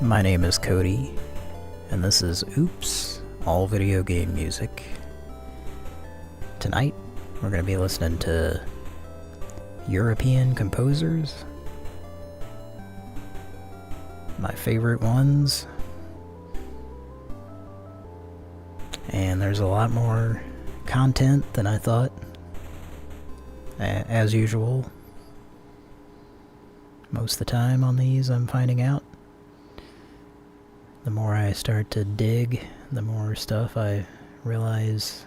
My name is Cody, and this is Oops, All Video Game Music. Tonight, we're going to be listening to European composers. My favorite ones. And there's a lot more content than I thought. As usual. Most of the time on these, I'm finding out. The more I start to dig, the more stuff I realize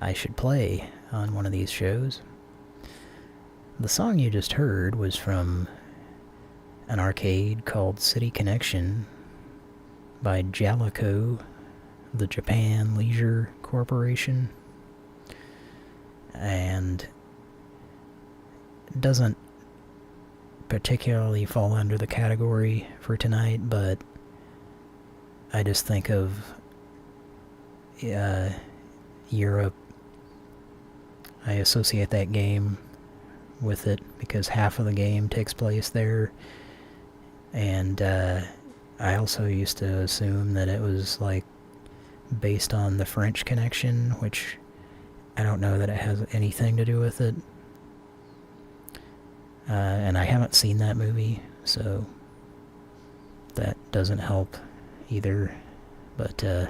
I should play on one of these shows. The song you just heard was from an arcade called City Connection by Jaleco, the Japan Leisure Corporation. And it doesn't particularly fall under the category for tonight, but I just think of Europe. I associate that game with it because half of the game takes place there. And I also used to assume that it was like based on the French Connection, which I don't know that it has anything to do with it. And I haven't seen that movie, so that doesn't help either. But I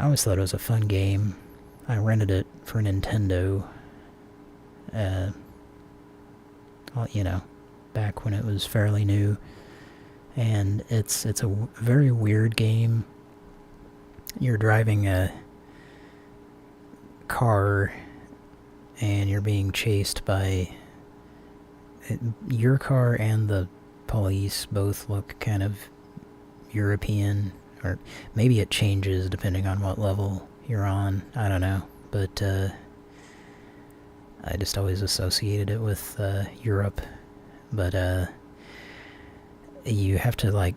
always thought it was a fun game. I rented it for Nintendo, back when it was fairly new. And it's a very weird game. You're driving a car and you're being chased by your car, and the police both look kind of European, or maybe it changes depending on what level you're on. I don't know, but I just always associated it with Europe. But you have to,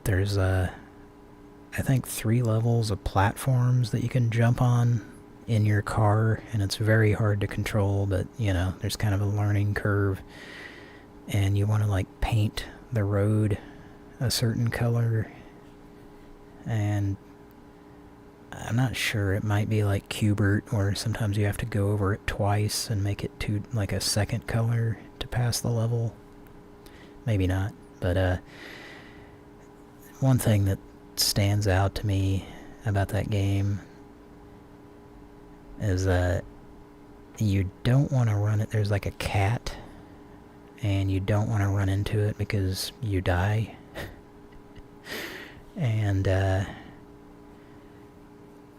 there's I think 3 levels of platforms that you can jump on in your car, and it's very hard to control, but there's kind of a learning curve, and you want to paint the road a certain color, and I'm not sure, it might be like Q*bert, or sometimes you have to go over it twice and make it to a second color to pass the level. Maybe not, but one thing that stands out to me about that game is that you don't want to run it. There's a cat, and you don't want to run into it because you die. And I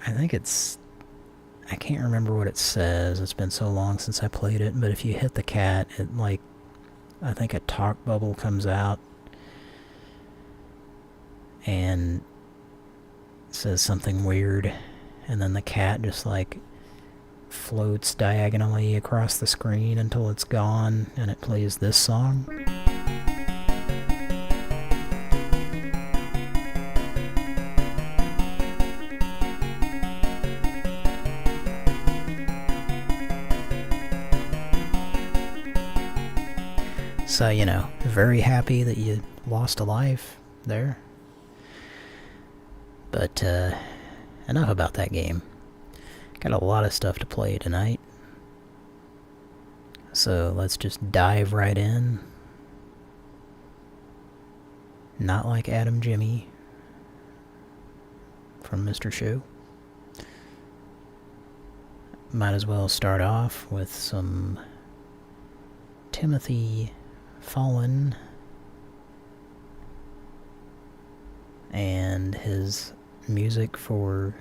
think I can't remember what it says. It's been so long since I played it, but if you hit the cat, it I think a talk bubble comes out and says something weird, and then the cat just floats diagonally across the screen until it's gone, and it plays this song. So, very happy that you lost a life there. But, enough about that game. Got a lot of stuff to play tonight. So, let's just dive right in. Not like Adam Jimmy from Mr. Show. Might as well start off with some Timothy Fallon and his music for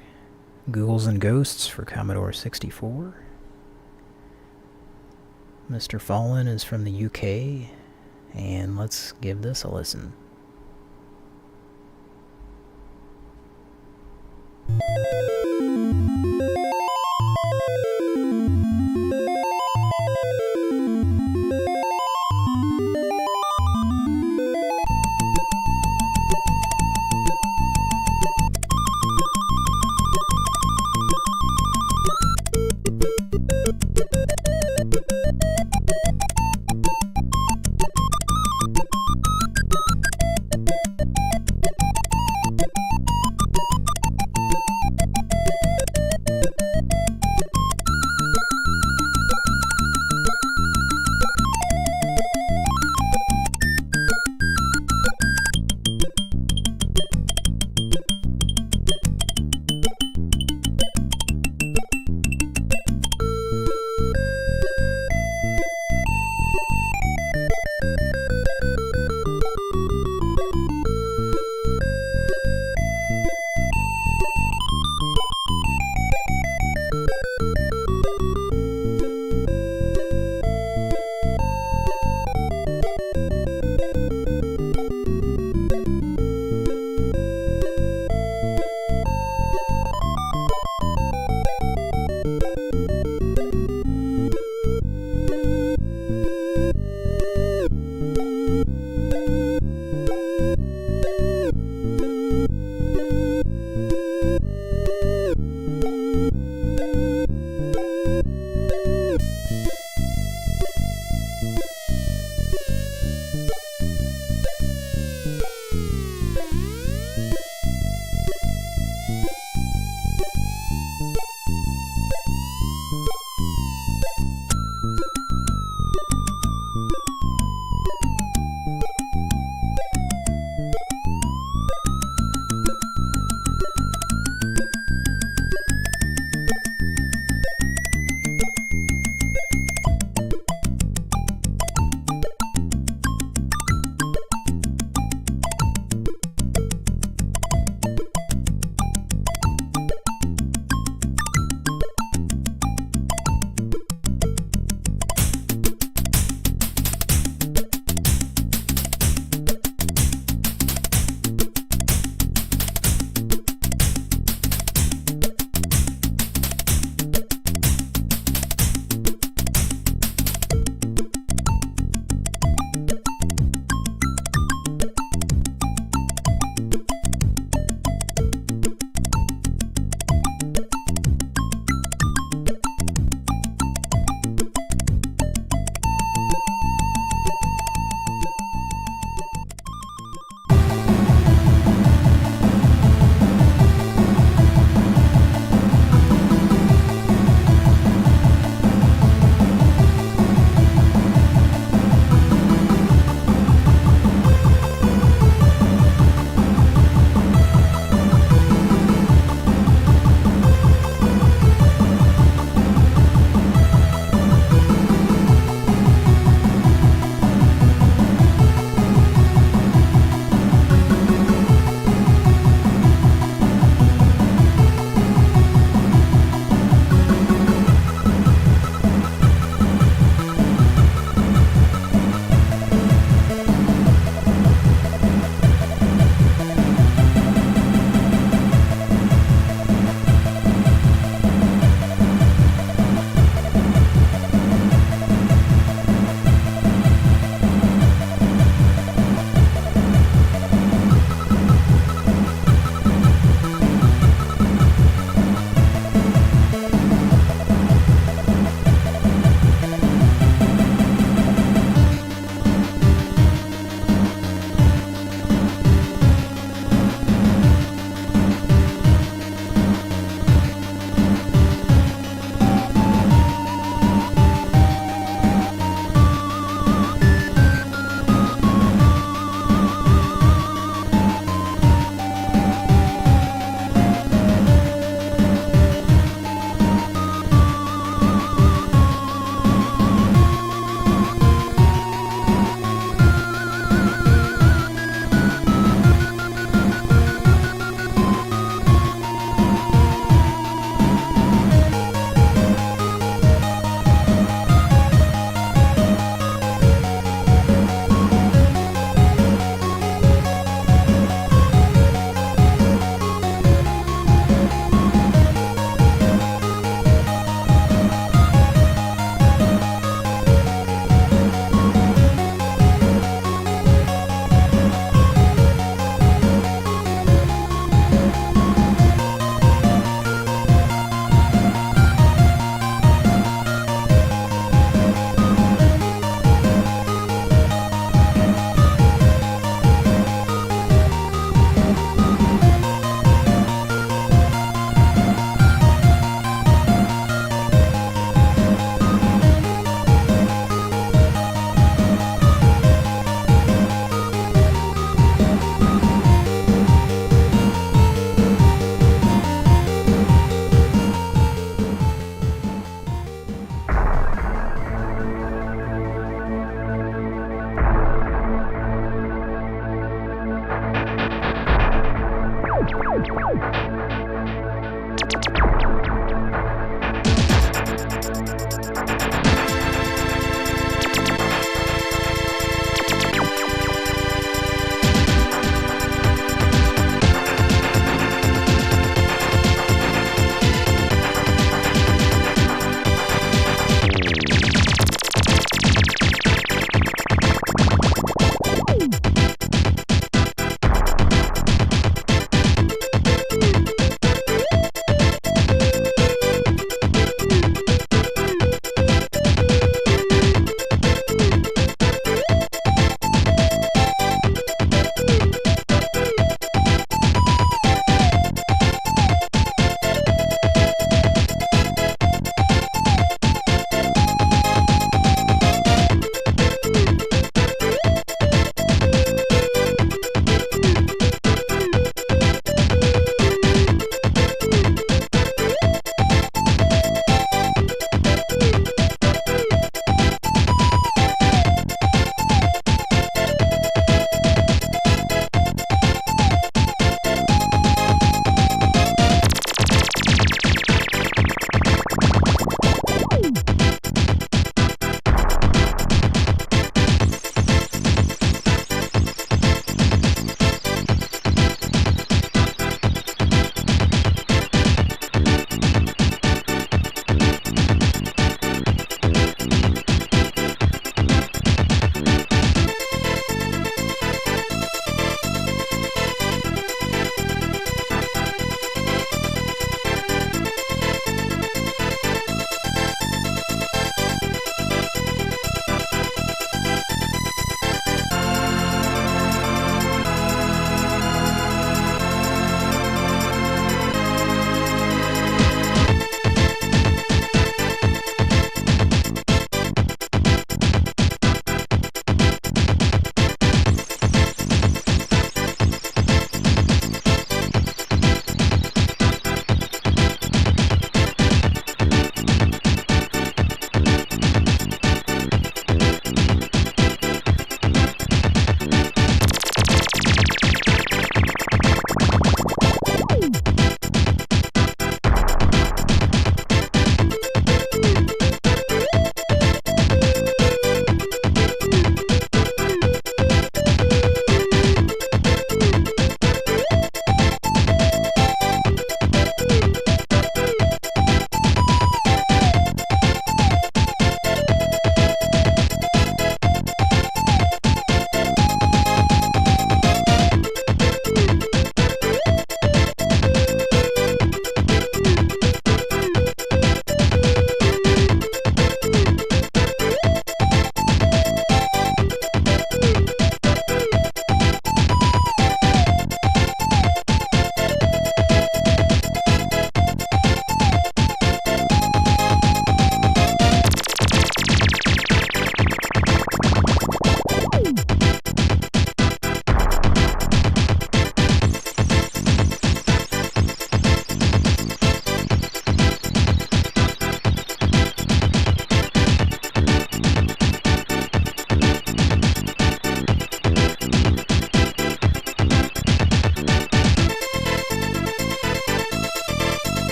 Ghouls and Ghosts for Commodore 64. Mr. Fallon is from the UK, and let's give this a listen.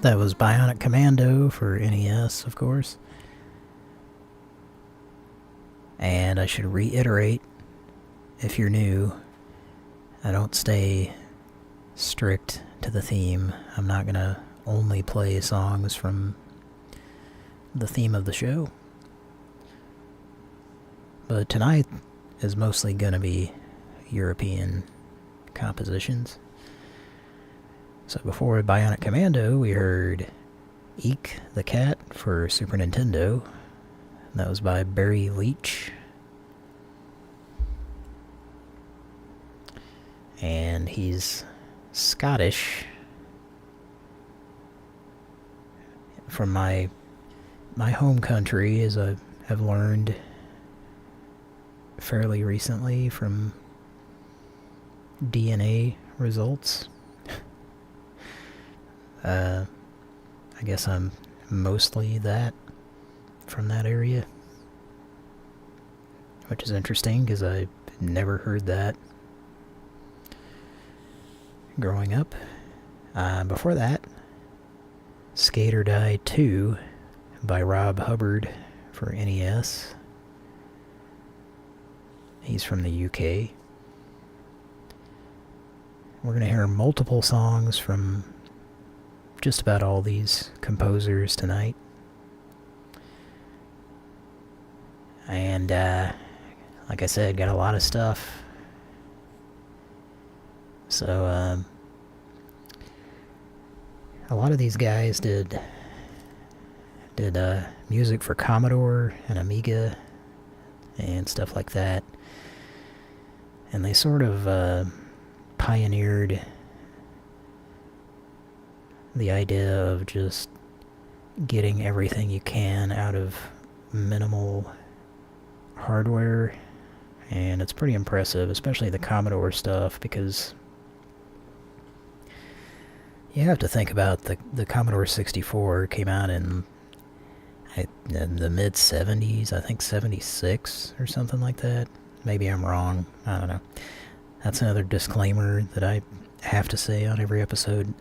That was Bionic Commando for NES, of course. And I should reiterate, if you're new, I don't stay strict to the theme. I'm not going to only play songs from the theme of the show. But tonight is mostly going to be European compositions. So before Bionic Commando, we heard Eek the Cat for Super Nintendo. That was by Barry Leach. And he's Scottish. From my home country, as I have learned fairly recently from DNA results. I guess I'm mostly that from that area, which is interesting because I never heard that growing up. Before that, Skate or Die 2 by Rob Hubbard for NES. He's from the UK. We're going to hear multiple songs from just about all these composers tonight. And, like I said, got a lot of stuff. So, a lot of these guys did music for Commodore and Amiga and stuff like that. And they sort of pioneered the idea of just getting everything you can out of minimal hardware, and it's pretty impressive, especially the Commodore stuff, because you have to think about the Commodore 64 came out in the mid-70s, I think 76 or something like that. Maybe I'm wrong, I don't know. That's another disclaimer that I have to say on every episode.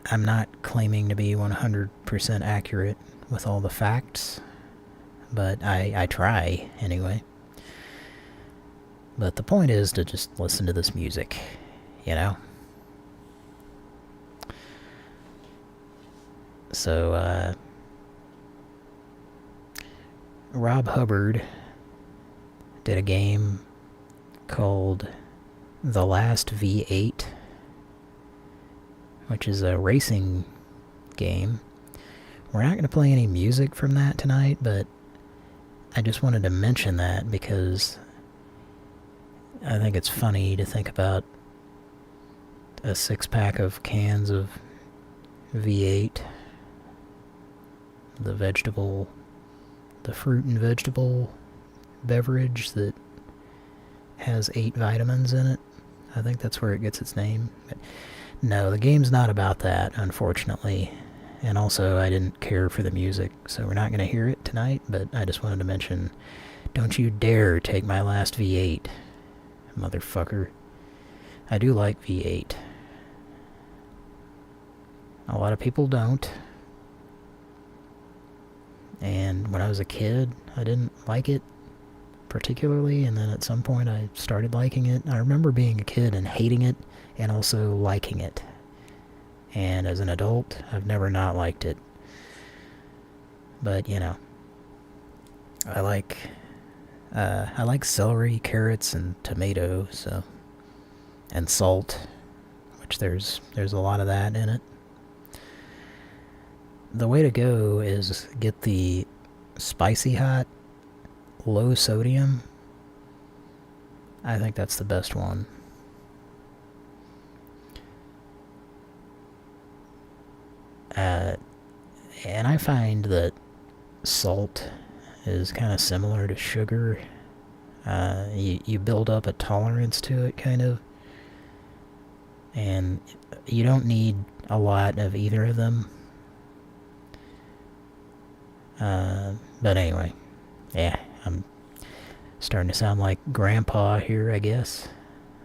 I'm not claiming to be 100% accurate with all the facts, but I try anyway. But the point is to just listen to this music, you know? So, Rob Hubbard did a game called The Last V8, which is a racing game. We're not going to play any music from that tonight, but I just wanted to mention that because I think it's funny to think about a 6-pack of cans of V8 the fruit and vegetable beverage that has 8 vitamins in it. I think that's where it gets its name. But no, the game's not about that, unfortunately. And also, I didn't care for the music, so we're not going to hear it tonight, but I just wanted to mention, don't you dare take my last V8, motherfucker. I do like V8. A lot of people don't. And when I was a kid, I didn't like it particularly, and then at some point I started liking it. I remember being a kid and hating it, and also liking it. And as an adult, I've never not liked it. But, you know, I like celery, carrots, and tomato, so, and salt, which there's a lot of that in it. The way to go is get the spicy hot, low sodium. I think that's the best one. And I find that salt is kind of similar to sugar. You build up a tolerance to it, kind of. And you don't need a lot of either of them. But anyway, yeah, I'm starting to sound like Grandpa here, I guess.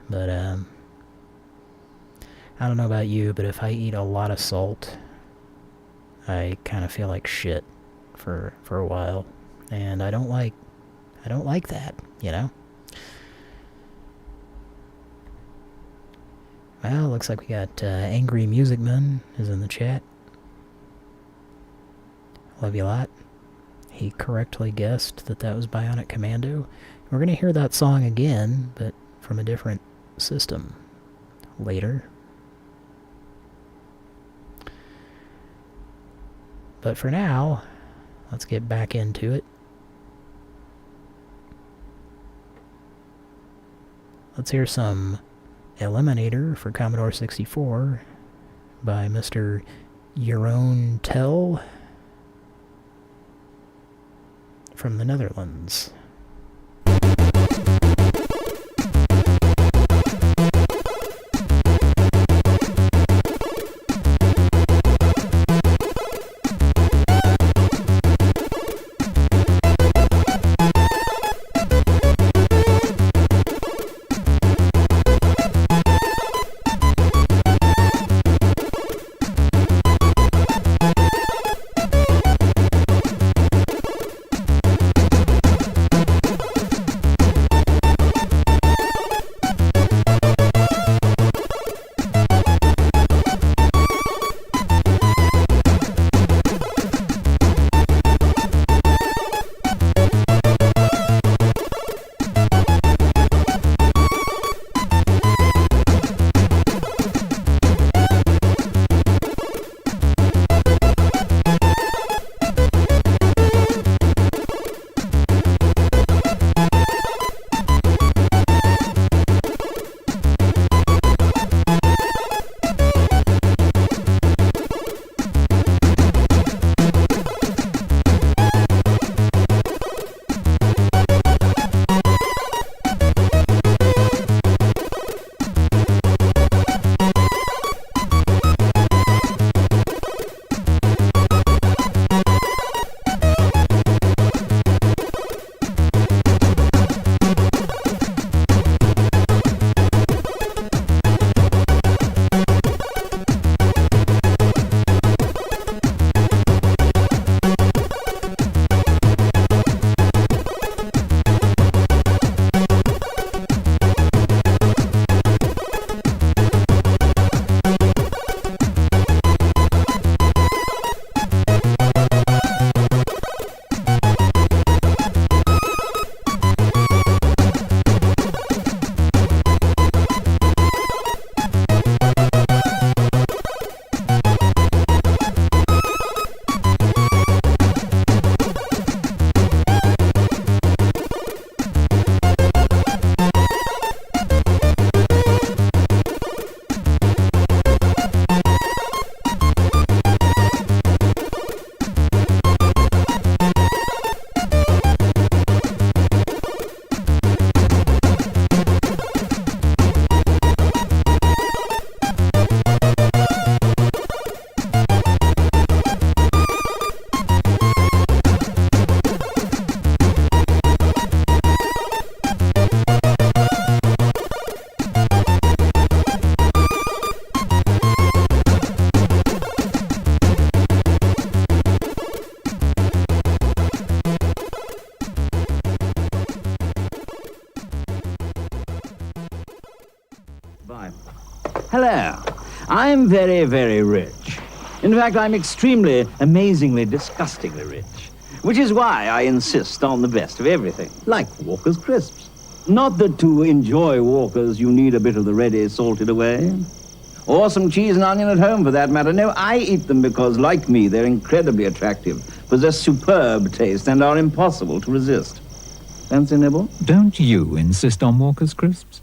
But, I don't know about you, but if I eat a lot of salt, I kind of feel like shit for a while. And I don't like that, you know? Well, looks like we got Angry Music Man is in the chat. Love you a lot. He correctly guessed that was Bionic Commando. We're going to hear that song again, but from a different system later. But for now, let's get back into it. Let's hear some Eliminator for Commodore 64 by Mr. Jeroen Tel from the Netherlands. Hello. I'm very, very rich. In fact, I'm extremely, amazingly, disgustingly rich. Which is why I insist on the best of everything, like Walker's Crisps. Not that to enjoy Walker's you need a bit of the ready salted away. Or some cheese and onion at home, for that matter. No, I eat them because, like me, they're incredibly attractive, possess superb taste, and are impossible to resist. Fancy a nibble? Don't you insist on Walker's Crisps?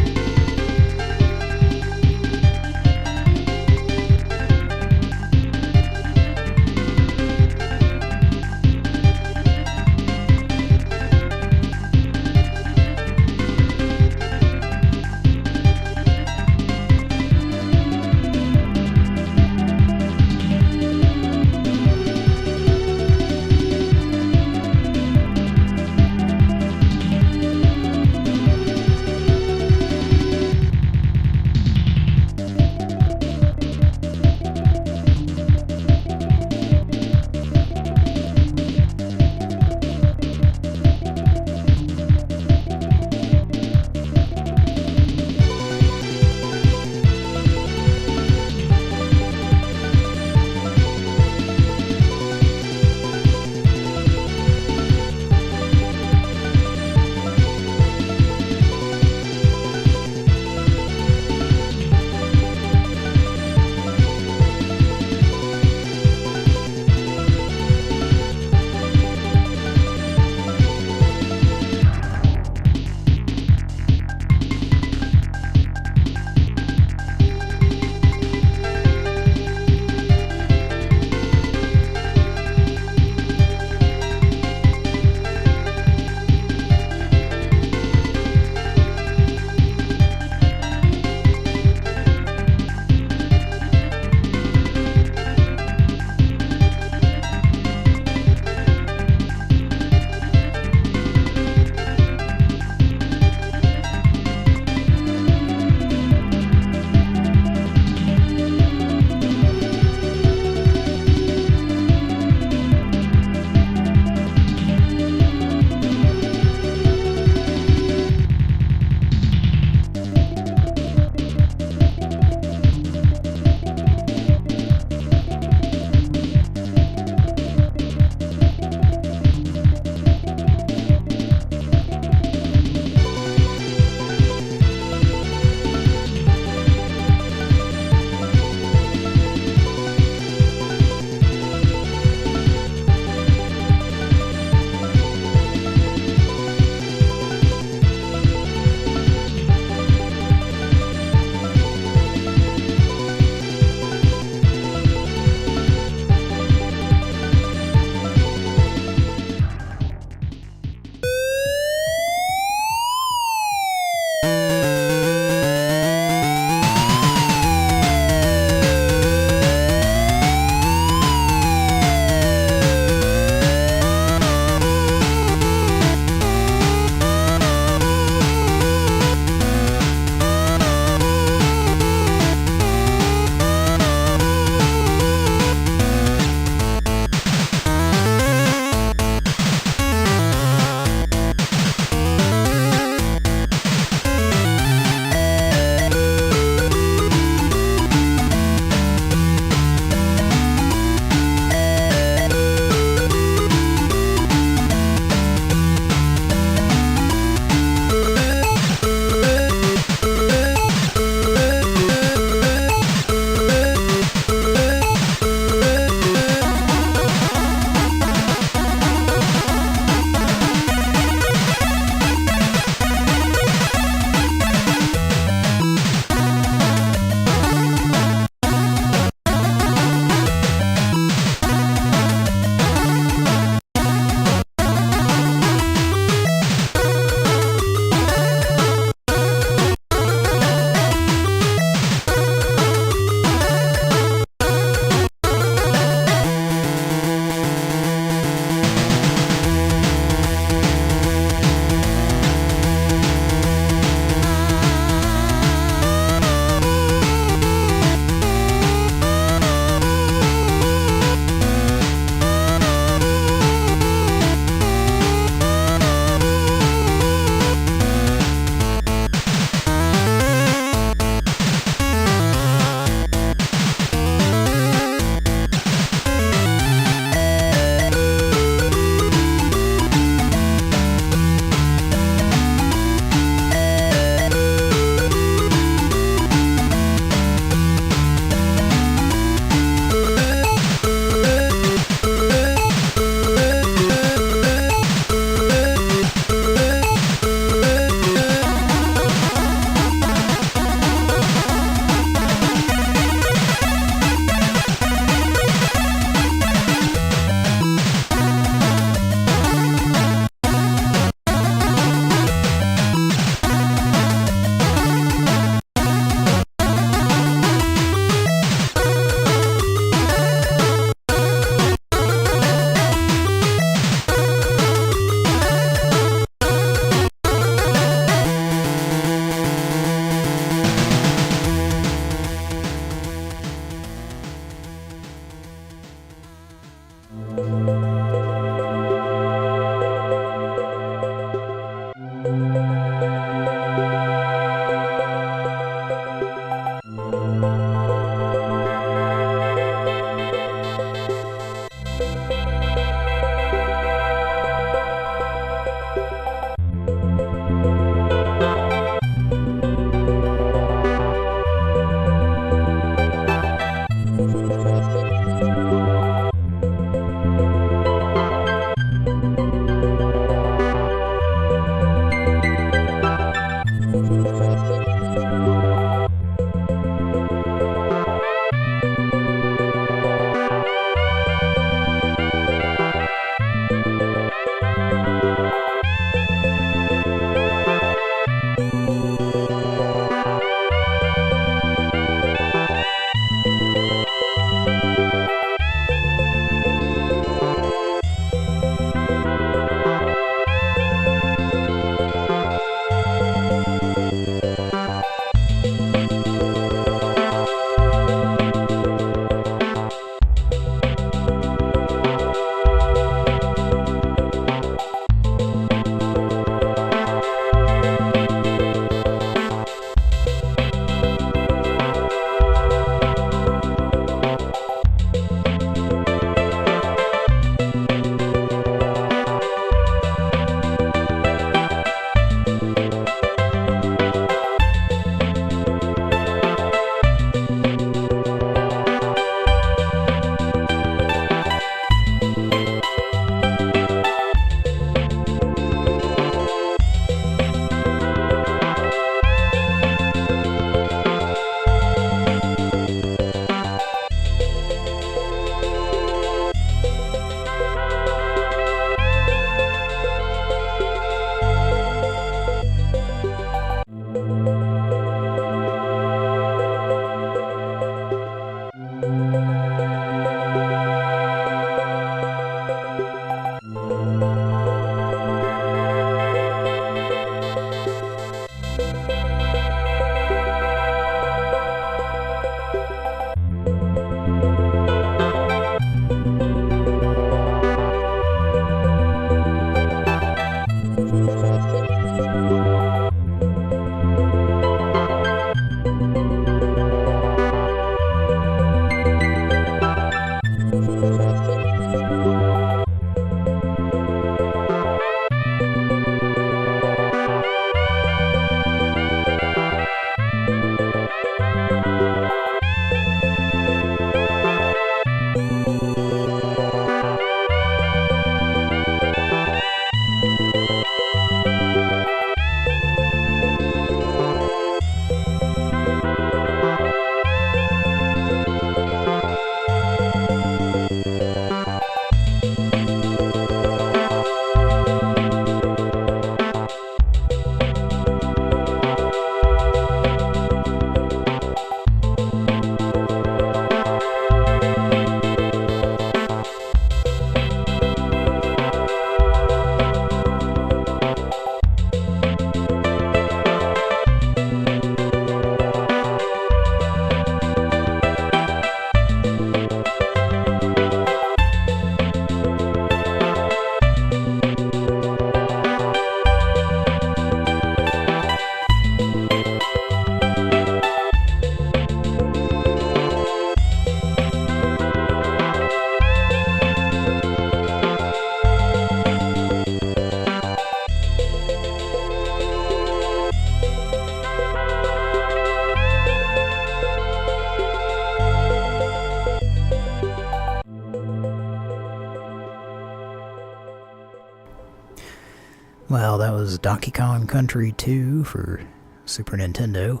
Well, that was Donkey Kong Country 2 for Super Nintendo.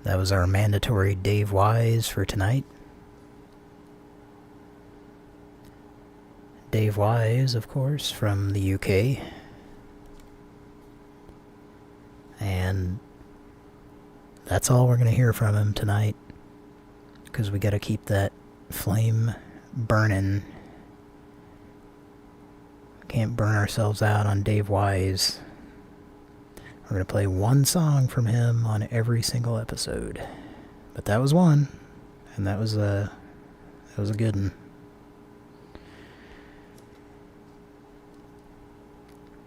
That was our mandatory Dave Wise for tonight. Dave Wise, of course, from the UK. And that's all we're going to hear from him tonight, because we got to keep that flame burning. Can't burn ourselves out on Dave Wise. We're going to play one song from him on every single episode. But that was one, and that was a good one.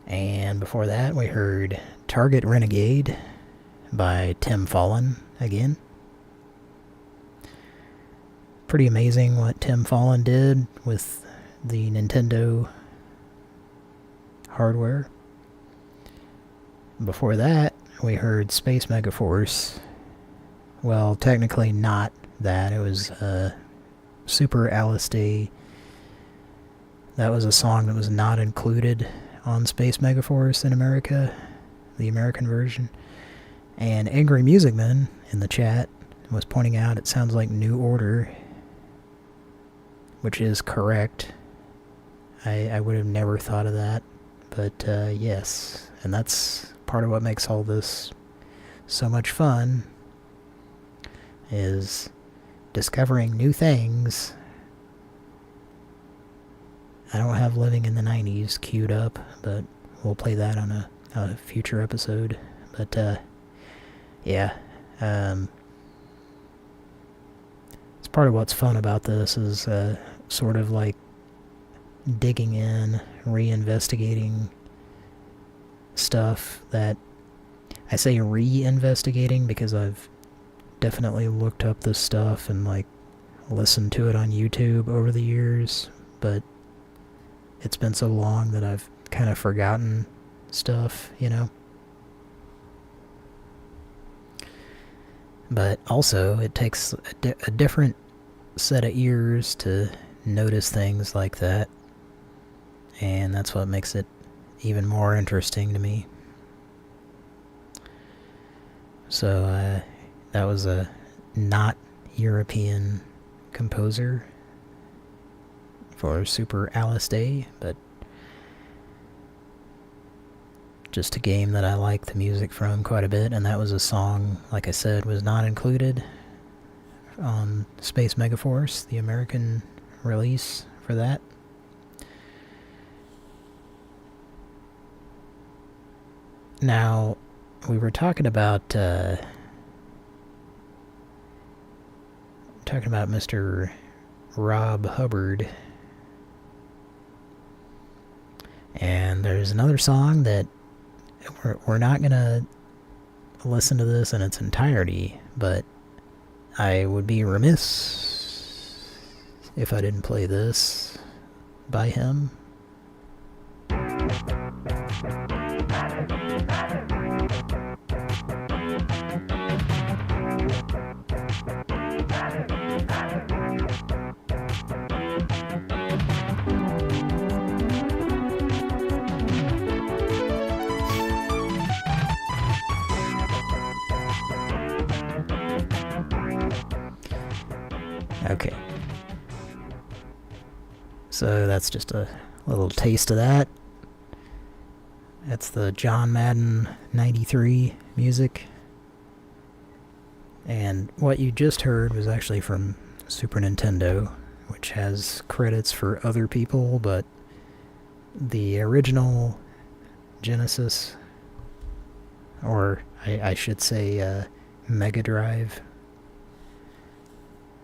And before that, we heard Target Renegade by Tim Fallon again. Pretty amazing what Tim Fallon did with the Nintendo hardware. Before that, we heard Space Megaforce. Well, technically not that. It was Super Alice Day. That was a song that was not included on Space Megaforce in America, the American version. And Angry Music Man in the chat was pointing out it sounds like New Order, which is correct. I would have never thought of that, but yes. And that's part of what makes all this so much fun, is discovering new things. I don't have Living in the 90s queued up, but we'll play that on a future episode. But yeah, it's part of what's fun about this, is sort of like digging in, reinvestigating stuff that, I say reinvestigating because I've definitely looked up this stuff and like listened to it on YouTube over the years, but it's been so long that I've kind of forgotten stuff, you know. But also, it takes a different set of ears to notice things like that, and that's what makes it even more interesting to me. So, that was a not European composer for Super Alice Day, but just a game that I like the music from quite a bit, and that was a song, like I said, was not included on Space Megaforce, the American release for that. Now, we were talking about Mr. Rob Hubbard, and there's another song that we're not gonna listen to this in its entirety, but I would be remiss if I didn't play this by him. Okay. So that's just a little taste of that. That's the John Madden 93 music. And what you just heard was actually from Super Nintendo, which has credits for other people, but the original Genesis, or I should say Mega Drive,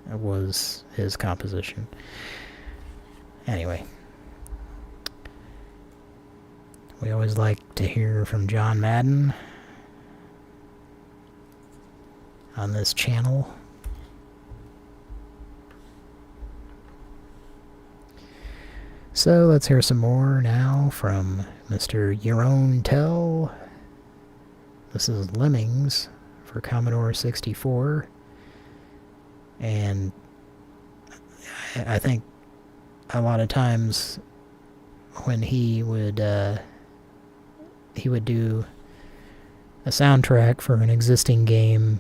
was his composition. Anyway, we always like to hear from John Madden on this channel. So let's hear some more now from Mr. Jeroen Tel. This is Lemmings for Commodore 64. And I think a lot of times when he would do a soundtrack for an existing game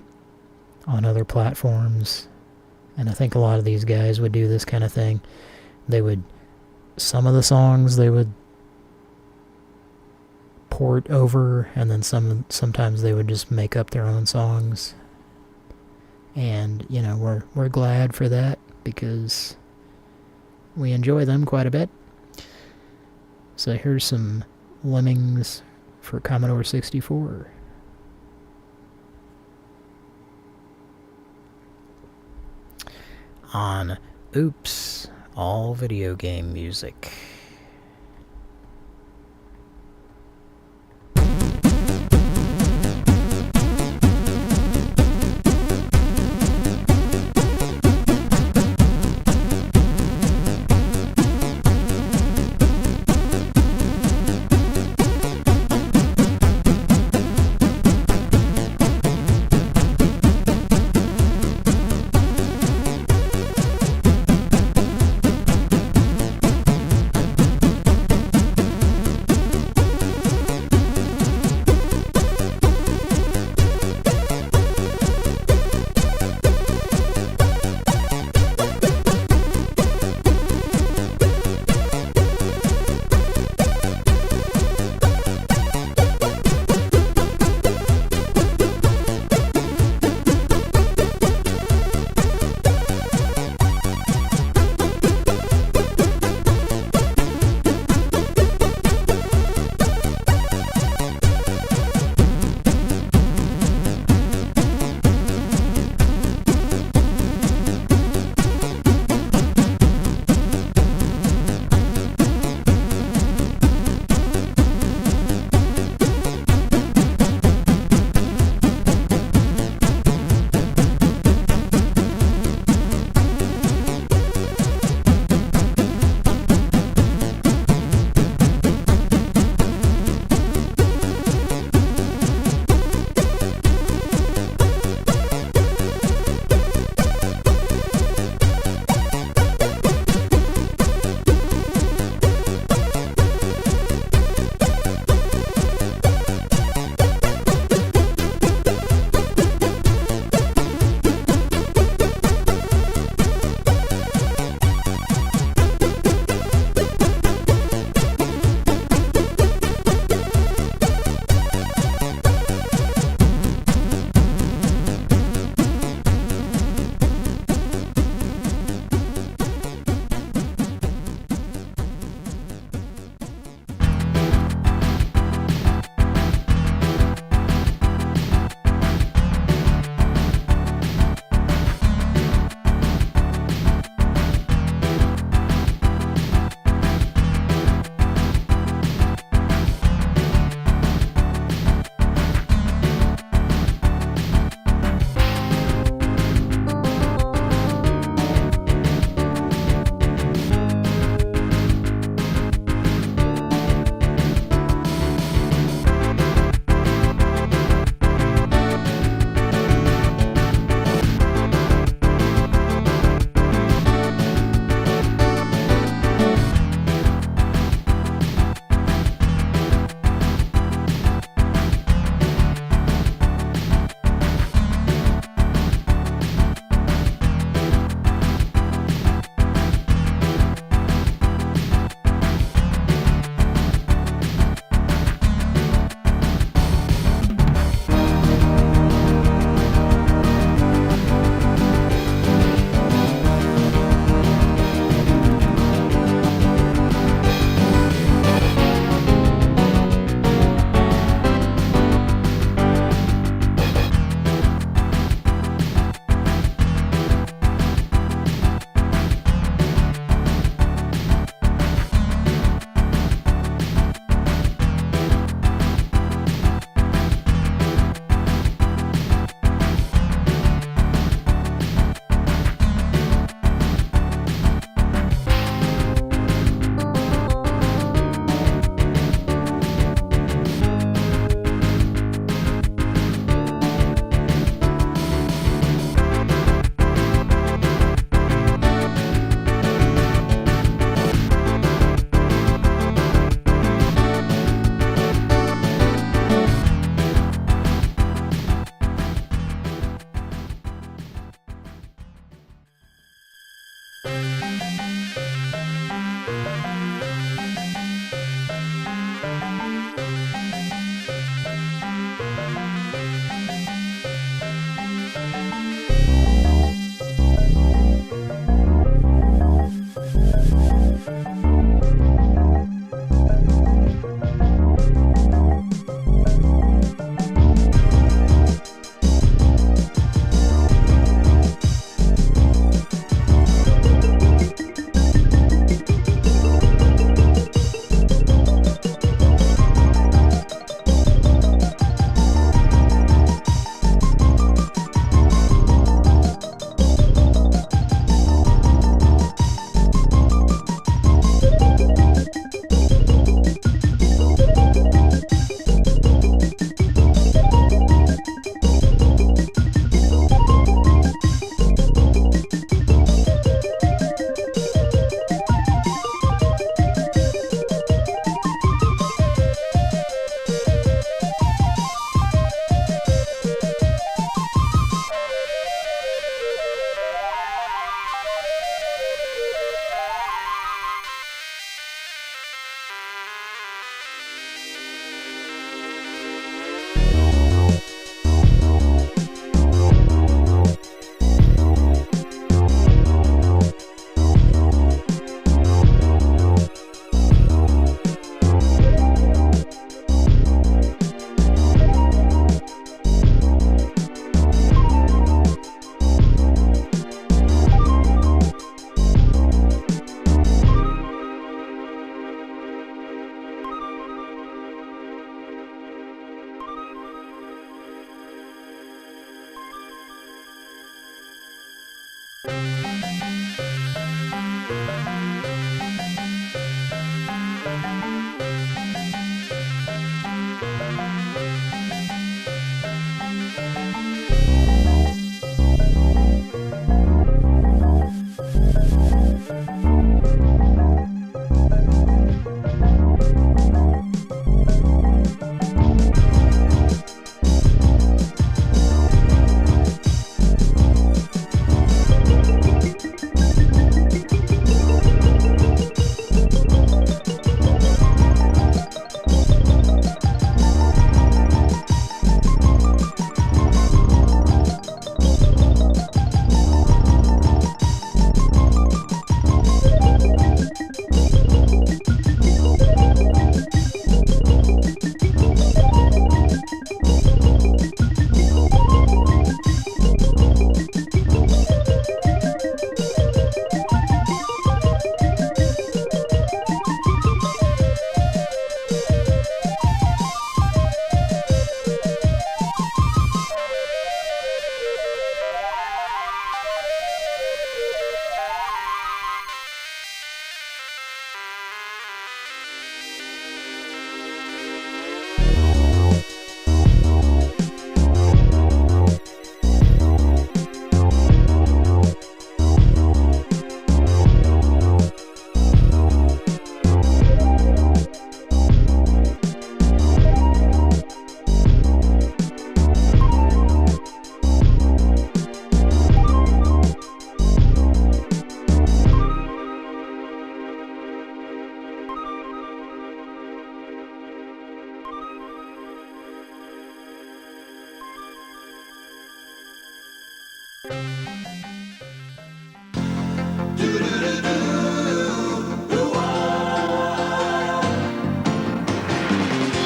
on other platforms. And I think a lot of these guys would do this kind of thing. Some of the songs they would port over, and then sometimes they would just make up their own songs. And, we're glad for that, because we enjoy them quite a bit. So here's some Lemmings for Commodore 64. On Oops, All Video Game Music.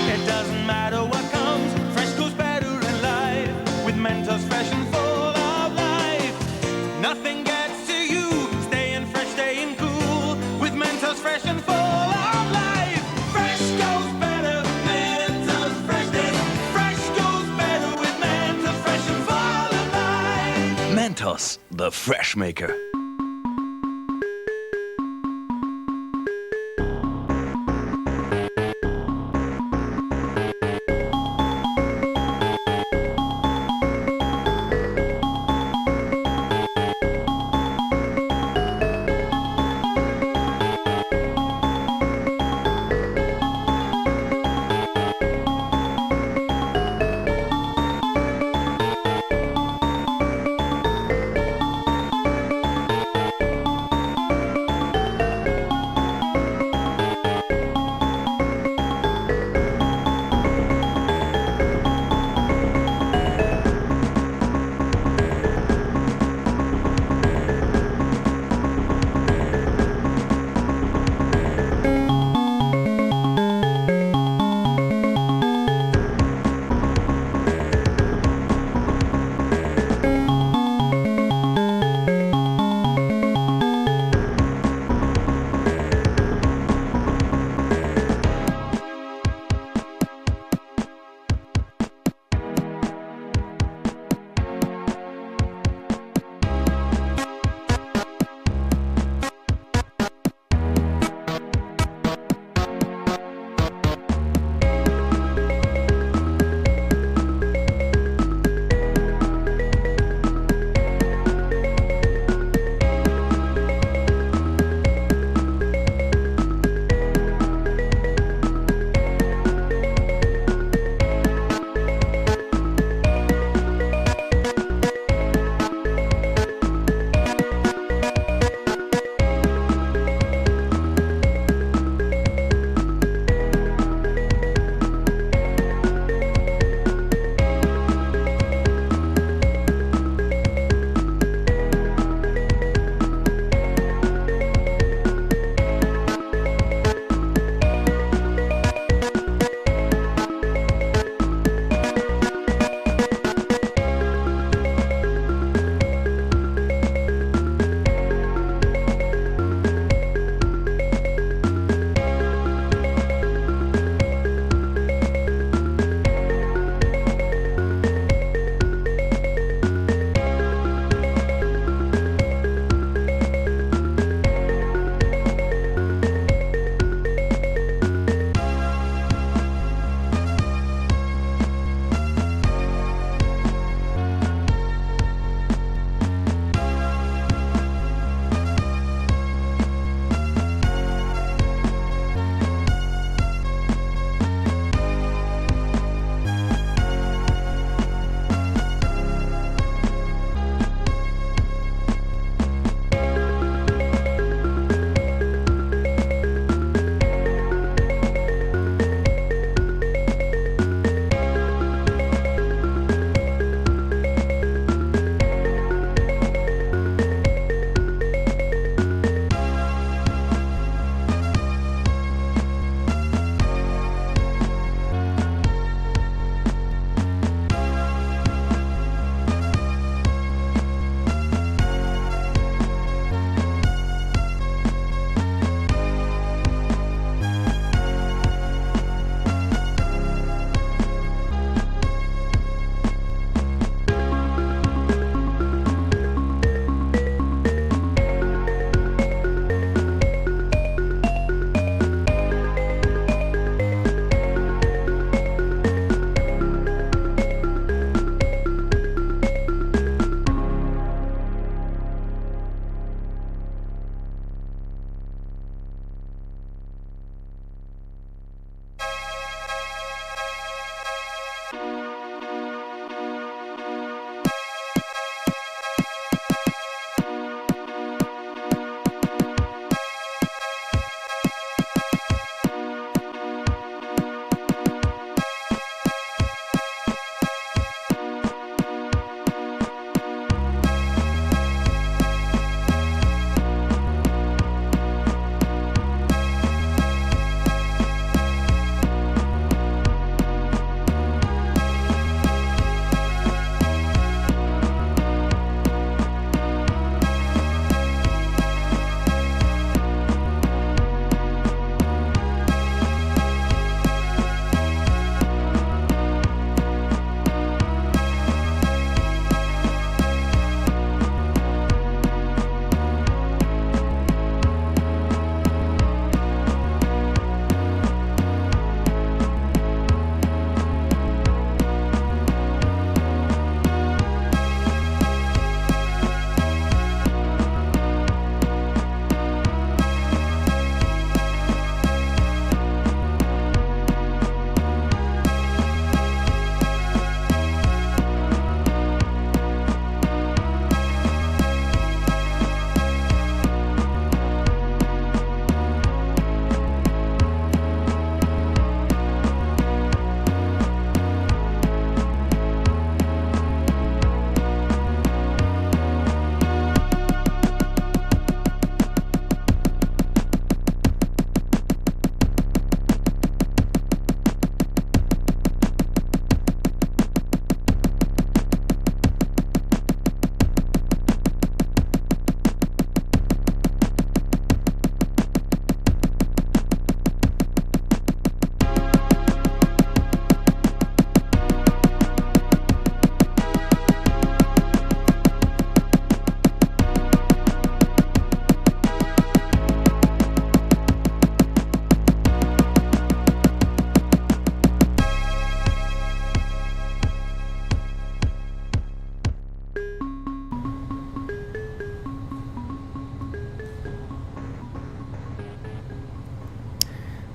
It doesn't matter what comes, fresh goes better in life. With Mentos fresh and full of life. Nothing gets to you, staying fresh, staying cool. With Mentos fresh and full of life. Fresh goes better, Mentos fresh days. Fresh goes better with Mentos fresh and full of life. Mentos, the fresh maker.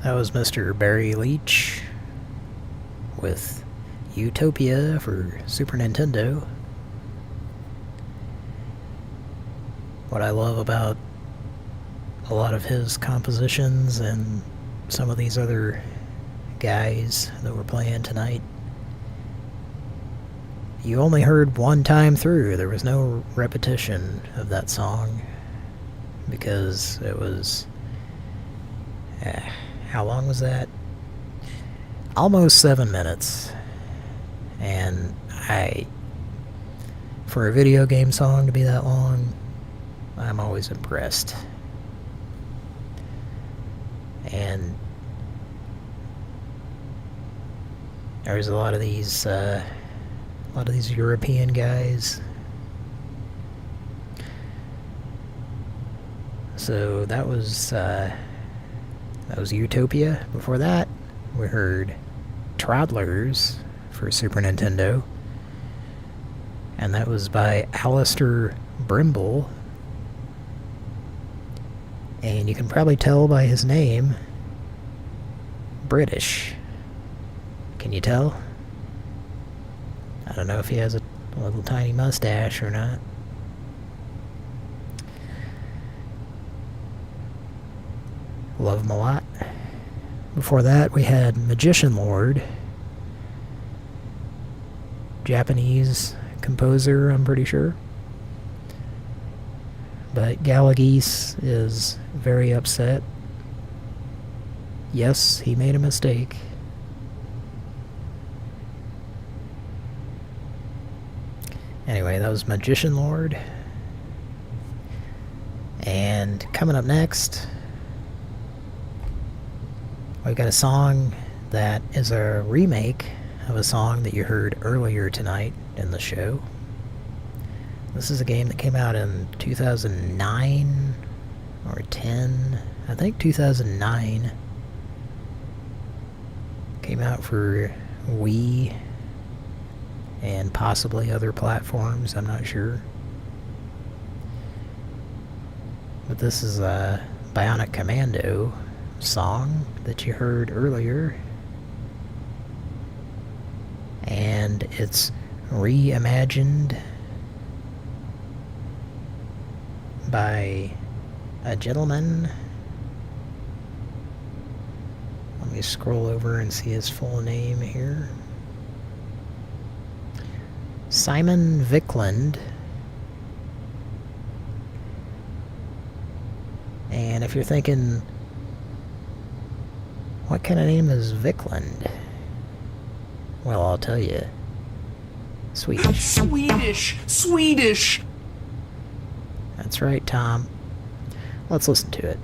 That was Mr. Barry Leach with Utopia for Super Nintendo. What I love about a lot of his compositions and some of these other guys that we're playing tonight, you only heard one time through. There was no repetition of that song because it was... how long was that? Almost 7 minutes. And for a video game song to be that long, I'm always impressed. And there's a lot of these European guys. So that was Utopia. Before that, we heard Toddlers for Super Nintendo, and that was by Alistair Brimble. And you can probably tell by his name, British. Can you tell? I don't know if he has a little tiny mustache or not. Love him a lot. Before that, we had Magician Lord. Japanese composer, I'm pretty sure. But Galageese is very upset. Yes, he made a mistake. Anyway, that was Magician Lord. And coming up next, we've got a song that is a remake of a song that you heard earlier tonight in the show. This is a game that came out in 2009 or 10. I think 2009. Came out for Wii and possibly other platforms, I'm not sure. But this is a Bionic Commando song that you heard earlier. And it's reimagined by a gentleman. Let me scroll over and see his full name here. Simon Viklund. And if you're thinking, what kind of name is Viklund? Well, I'll tell you. Swedish. Swedish! That's right, Tom. Let's listen to it.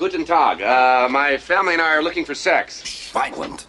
Guten Tag. My family and I are looking for sex. Vineland.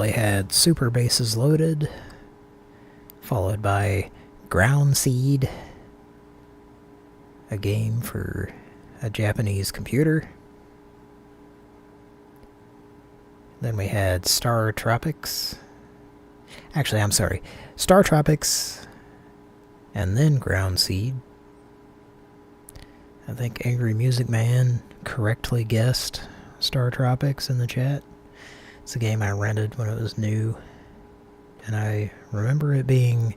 Eventually had Super Bases Loaded, followed by Ground Seed, a game for a Japanese computer. Then we had Star Tropics. Actually, I'm sorry. Star Tropics, and then Ground Seed. I think Angry Music Man correctly guessed Star Tropics in the chat. It's a game I rented when it was new, and I remember it being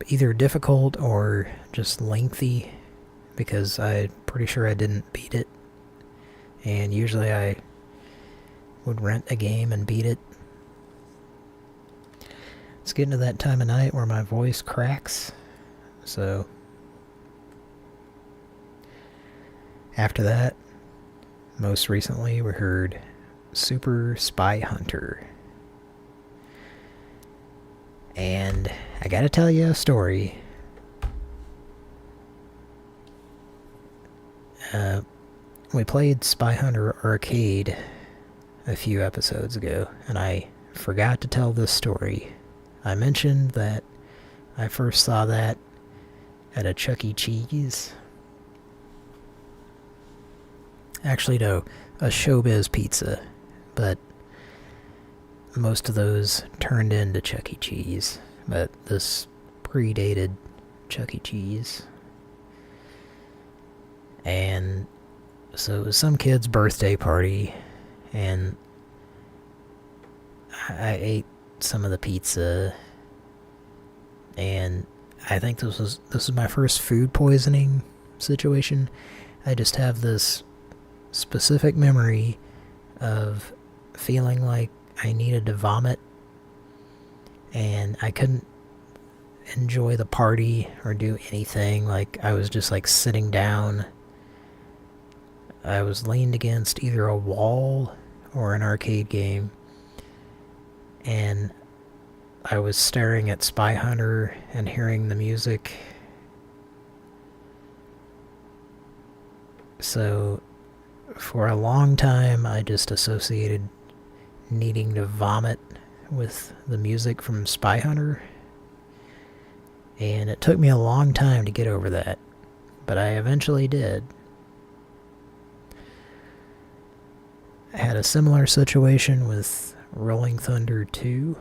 either difficult or just lengthy, because I'm pretty sure I didn't beat it. And usually I would rent a game and beat it. It's getting to that time of night where my voice cracks, so after that, most recently we heard Super Spy Hunter. And I gotta tell you a story. We played Spy Hunter Arcade a few episodes ago, and I forgot to tell this story. I mentioned that I first saw that at a Chuck E. Cheese. Actually, no, a Showbiz Pizza, but most of those turned into Chuck E. Cheese, but this predated Chuck E. Cheese. And so it was some kid's birthday party, and I ate some of the pizza, and I think this was my first food poisoning situation. I just have this specific memory of feeling like I needed to vomit, and I couldn't enjoy the party or do anything. Like, I was just like sitting down. I was leaned against either a wall or an arcade game, and I was staring at Spy Hunter and hearing the music. So for a long time I just associated needing to vomit with the music from Spy Hunter, and it took me a long time to get over that, but I eventually did. I had a similar situation with Rolling Thunder 2,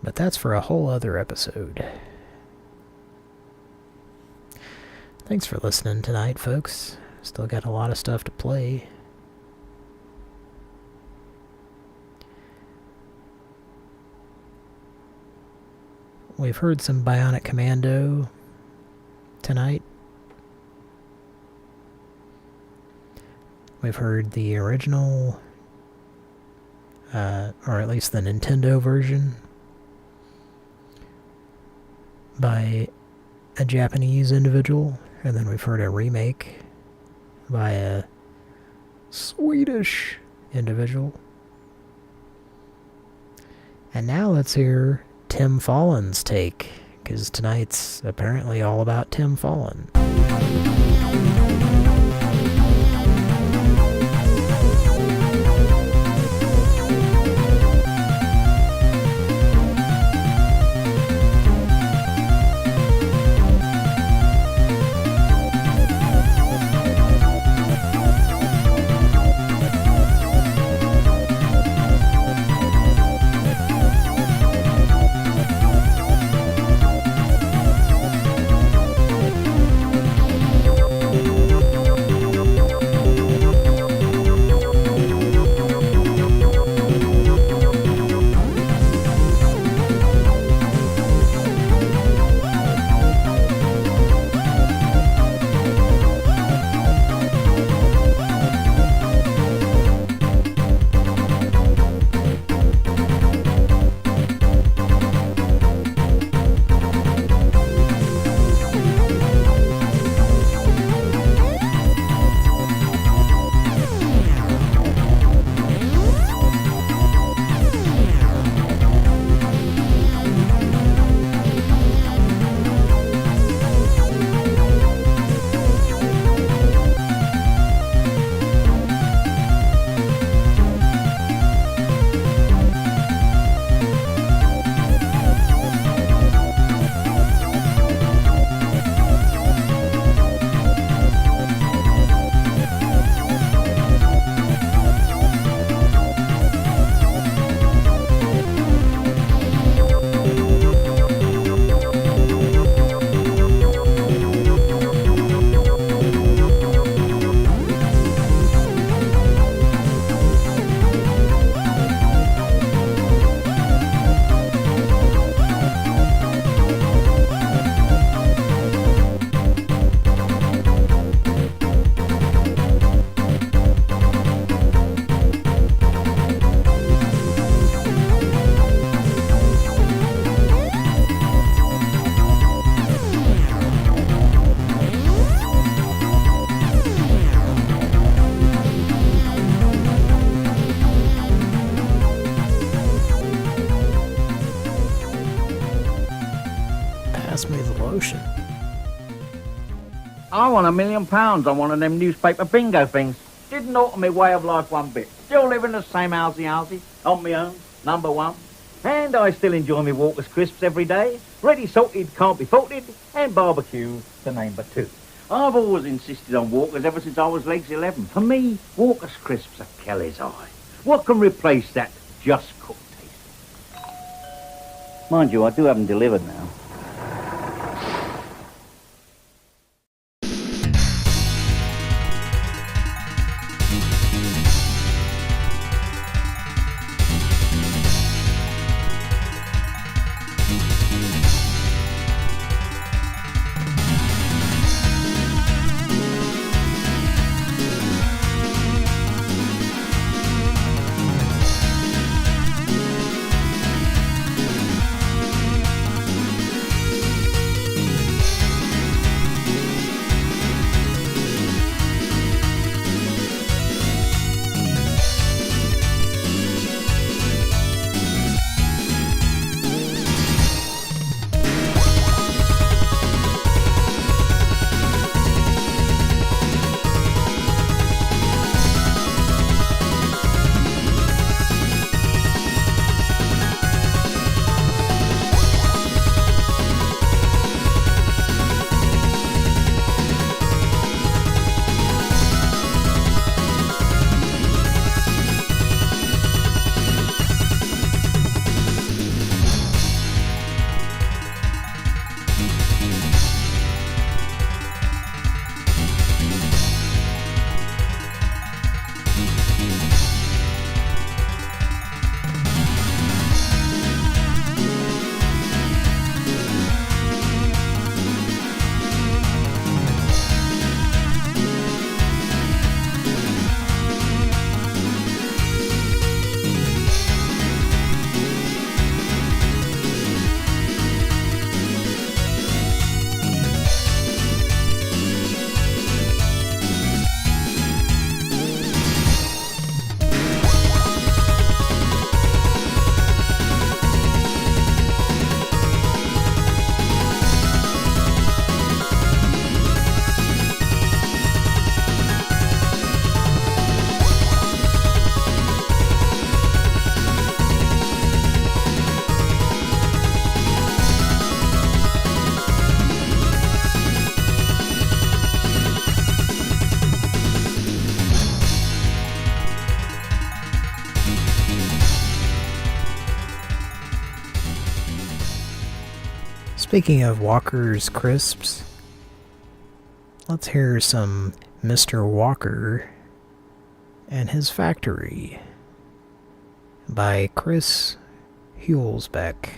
but that's for a whole other episode. Thanks for listening tonight, folks. Still got a lot of stuff to play. We've heard some Bionic Commando tonight. We've heard the original, or at least the Nintendo version, by a Japanese individual, and then we've heard a remake by a Swedish individual. And now let's hear Tim Fallen's take, because tonight's apparently all about Tim Fallen. pass me the lotion. I won £1,000,000 on one of them newspaper bingo things. Didn't alter my way of life one bit. Still living the same housey, on my own, number one. And I still enjoy my Walker's crisps every day. Ready salted, can't be faulted, and barbecue, to name but two. I've always insisted on Walker's ever since I was legs 11. For me, Walker's crisps are Kelly's eye. What can replace that just cooked taste? Mind you, I do have them delivered now. Speaking of Walker's crisps, let's hear some Mr. Walker and His Factory by Chris Hulsbeck.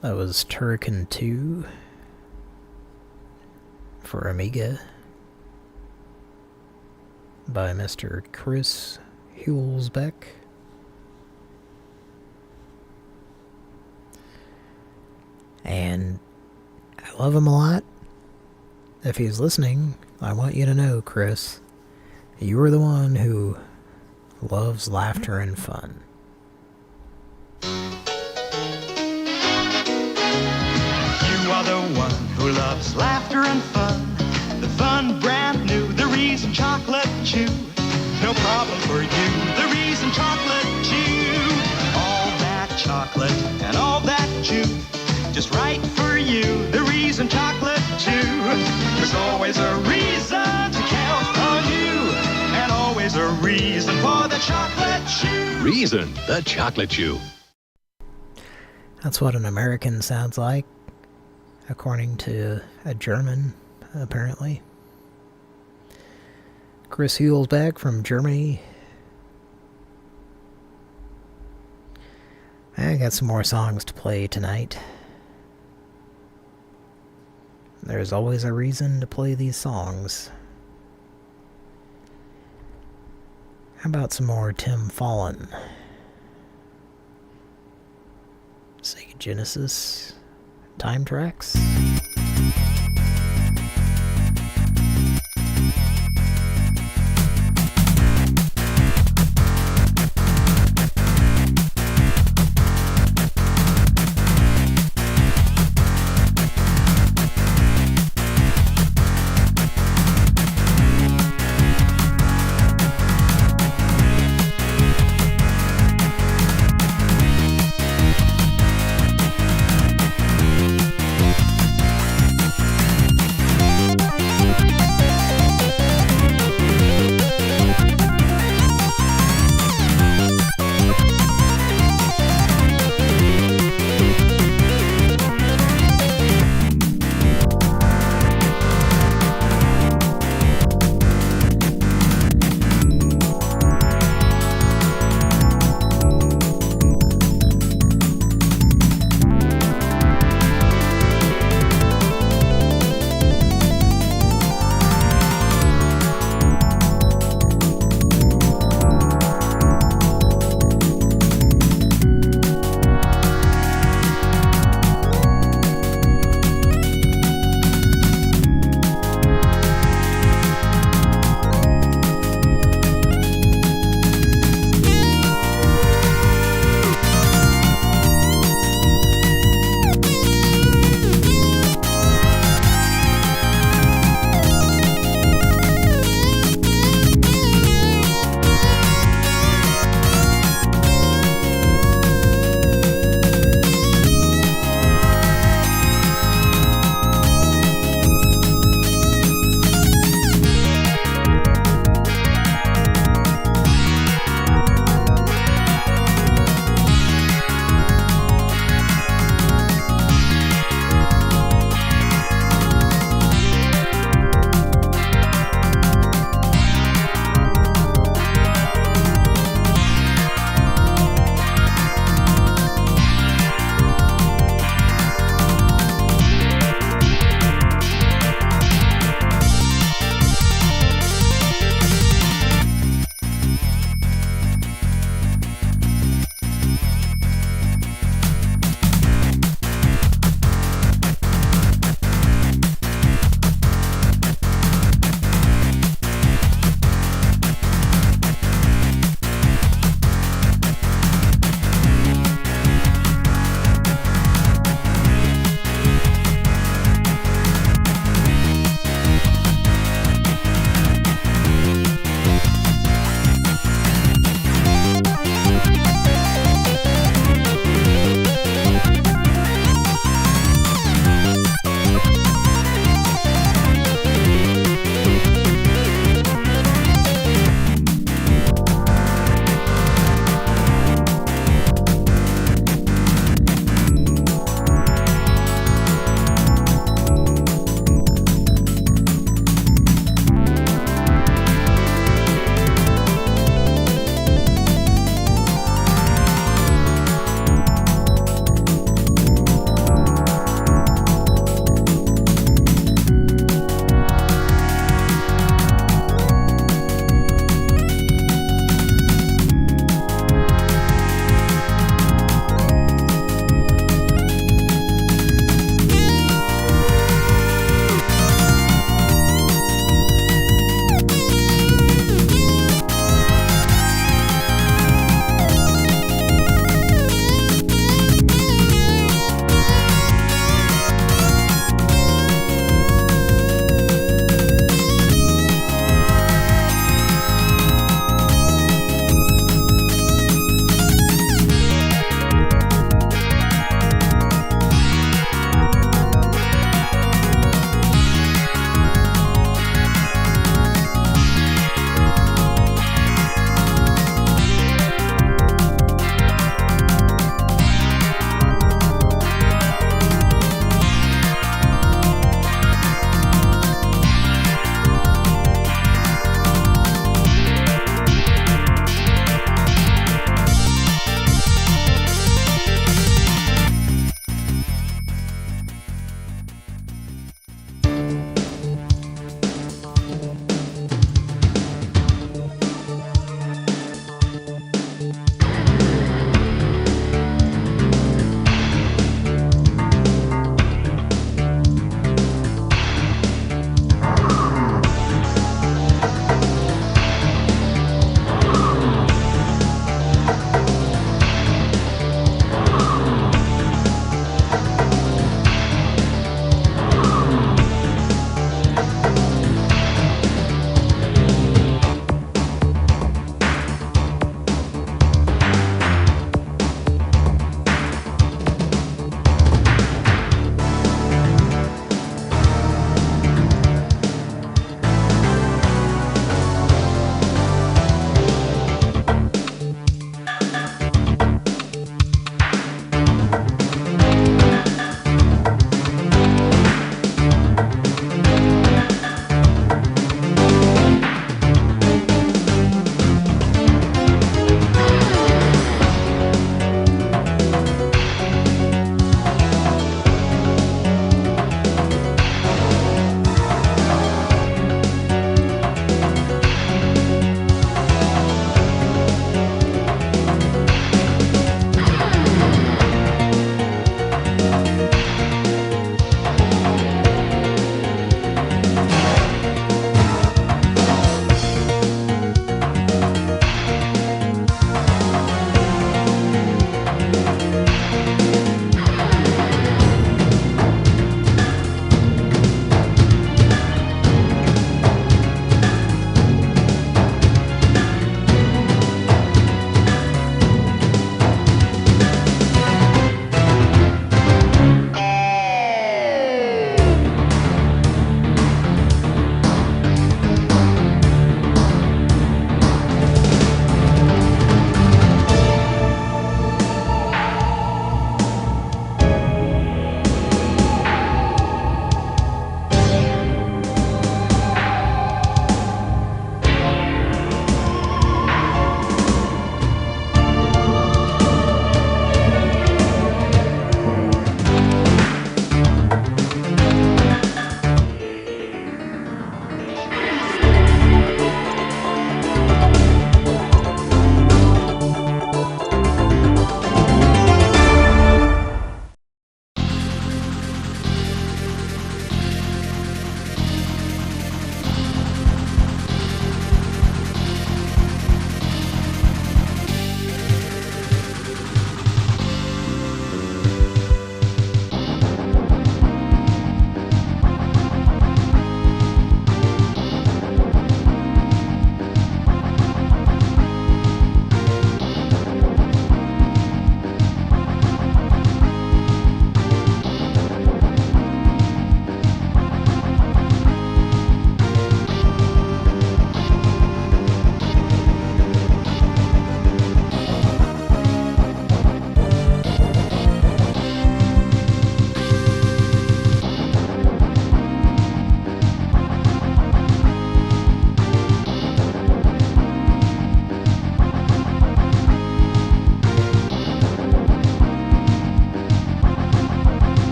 That was Turrican 2 for Amiga by Mr. Chris Hulsbeck. And I love him a lot. If he's listening, I want you to know, Chris, you are the one who loves laughter and fun. You are the one who loves laughter and fun. The fun brand new, the reason chocolate chew. No problem for you, the reason chocolate chew. All that chocolate and all that chew. Just right for you, the reason chocolate chew. There's always a reason to count on you. And always a reason for the chocolate chew. Reason, the chocolate chew. That's what an American sounds like, according to a German, apparently. Chris Hulsbeck from Germany. I got some more songs to play tonight. There's always a reason to play these songs. How about some more Tim Fallon? Sega Genesis Time Tracks.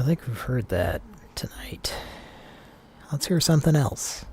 I think we've heard that tonight. Let's hear something else.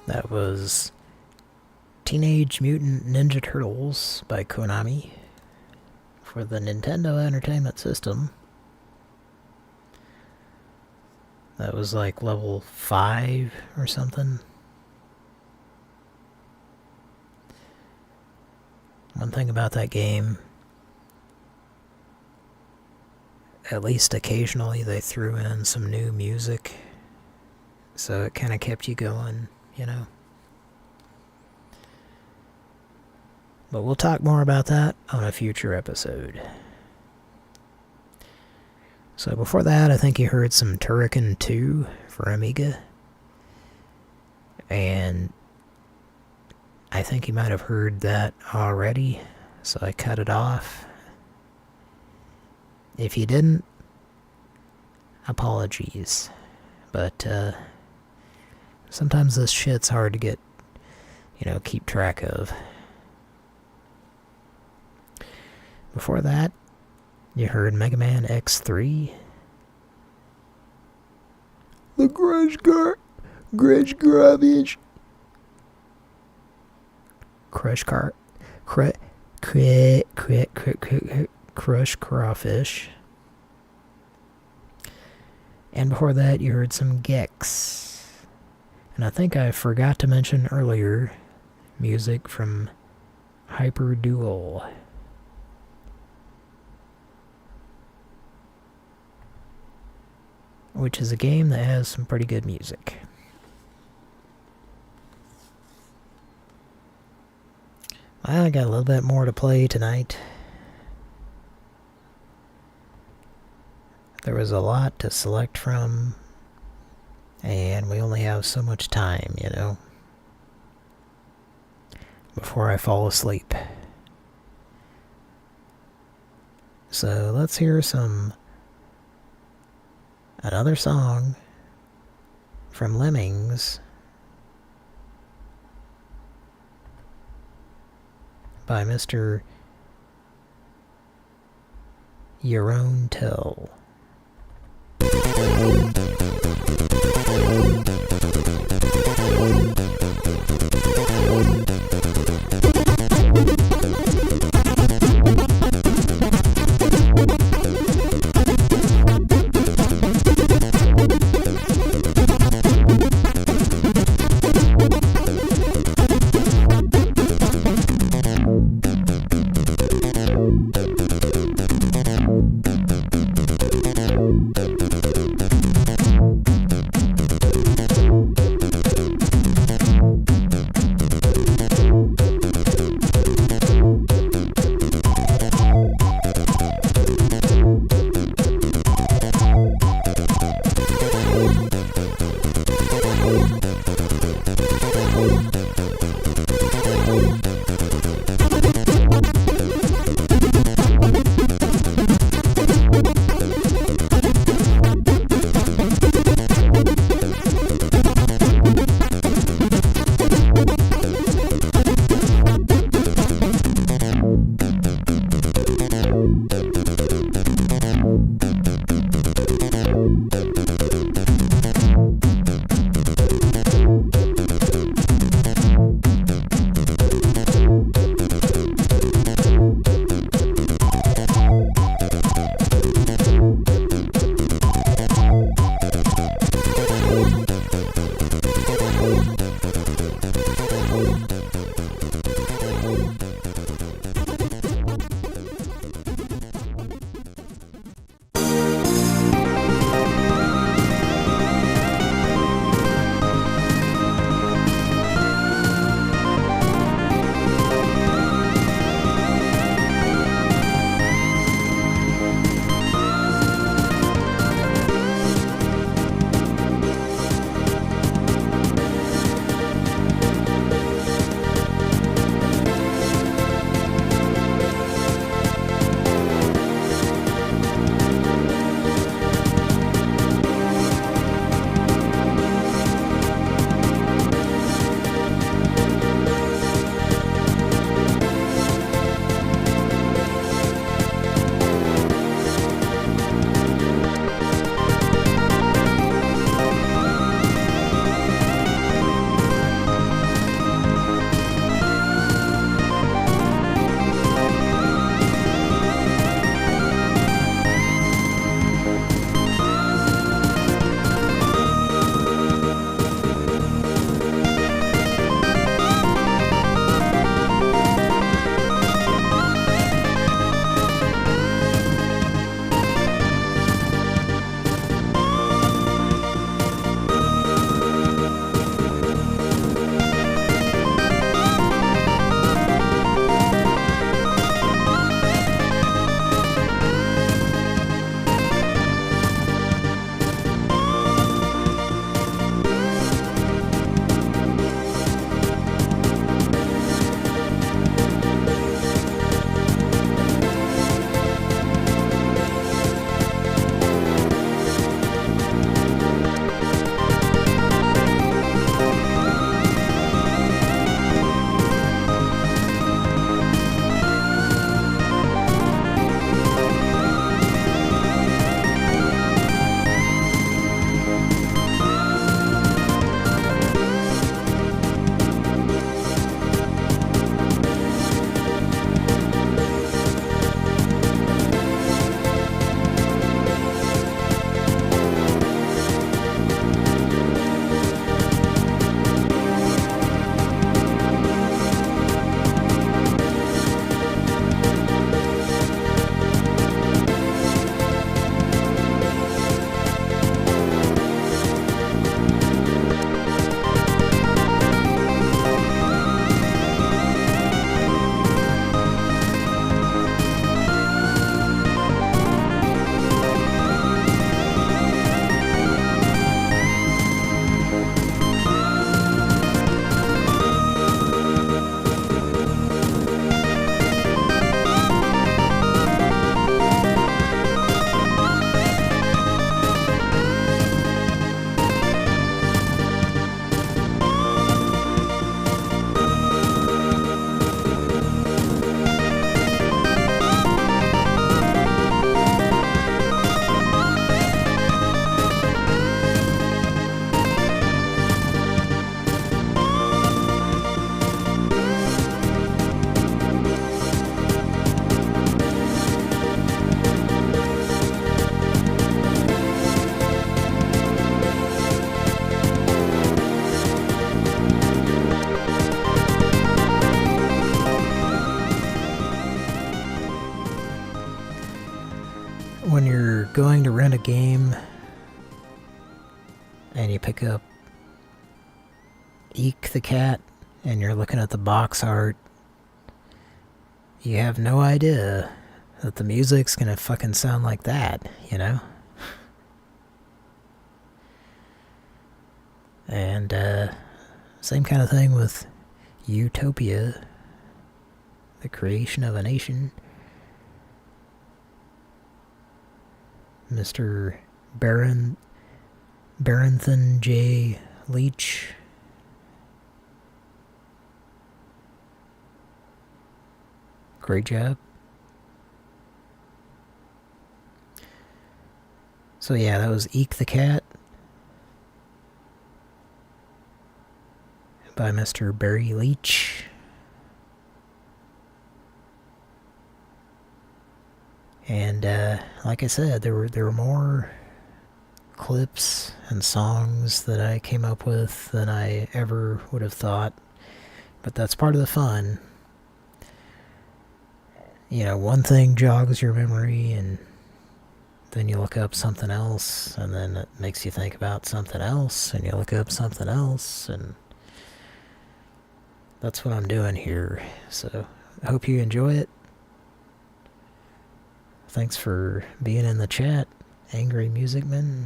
That was Teenage Mutant Ninja Turtles by Konami for the Nintendo Entertainment System. That was like level 5 or something. One thing about that game, at least occasionally they threw in some new music, so it kind of kept you going, you know. But we'll talk more about that on a future episode. So before that, I think you heard some Turrican 2 for Amiga. And I think you might have heard that already, so I cut it off. If you didn't, apologies. But sometimes this shit's hard to get, keep track of. Before that, you heard Mega Man X3. The Grudge Garbage. Crush Crawfish. And before that, you heard some Gex. And I think I forgot to mention earlier, music from Hyper Duel. Which is a game that has some pretty good music. Well, I got a little bit more to play tonight. There was a lot to select from, and we only have so much time, before I fall asleep. So let's hear another song from Lemmings by Mr. Jeroen Tel. when you're going to rent a game and you pick up Eek the Cat and you're looking at the box art, you have no idea that the music's gonna fucking sound like that, you know? And, same kind of thing with Utopia, the creation of a nation. Mr. Barrington J. Leach. Great job. So yeah, that was Eek the Cat by Mr. Barry Leach. And like I said, there were more clips and songs that I came up with than I ever would have thought. But that's part of the fun. You know, one thing jogs your memory, and then you look up something else, and then it makes you think about something else, and you look up something else, and that's what I'm doing here. So, I hope you enjoy it. Thanks for being in the chat, Angry Musicman.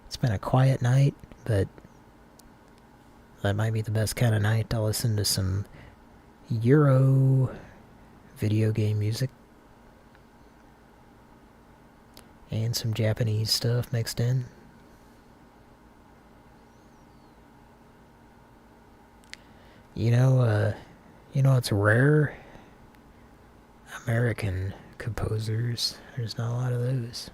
It's been a quiet night, but that might be the best kind of night to listen to some Euro video game music and some Japanese stuff mixed in. You know it's rare? American composers. There's not a lot of those.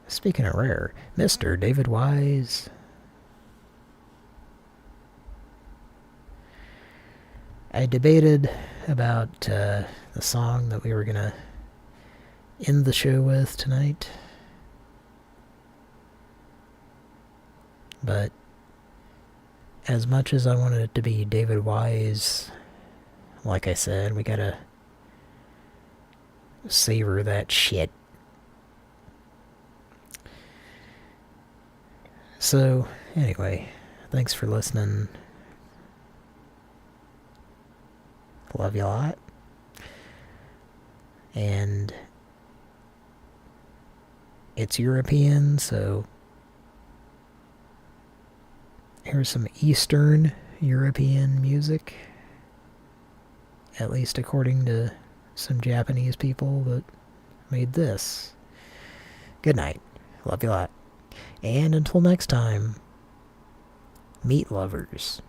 Speaking of rare, Mr. David Wise. I debated about the song that we were gonna end the show with tonight. But as much as I wanted it to be David Wise, like I said, we gotta savor that shit. So, anyway, thanks for listening. Love you a lot. And it's European, so here's some Eastern European music. At least according to some Japanese people that made this. Good night. Love you a lot. And until next time, meat lovers.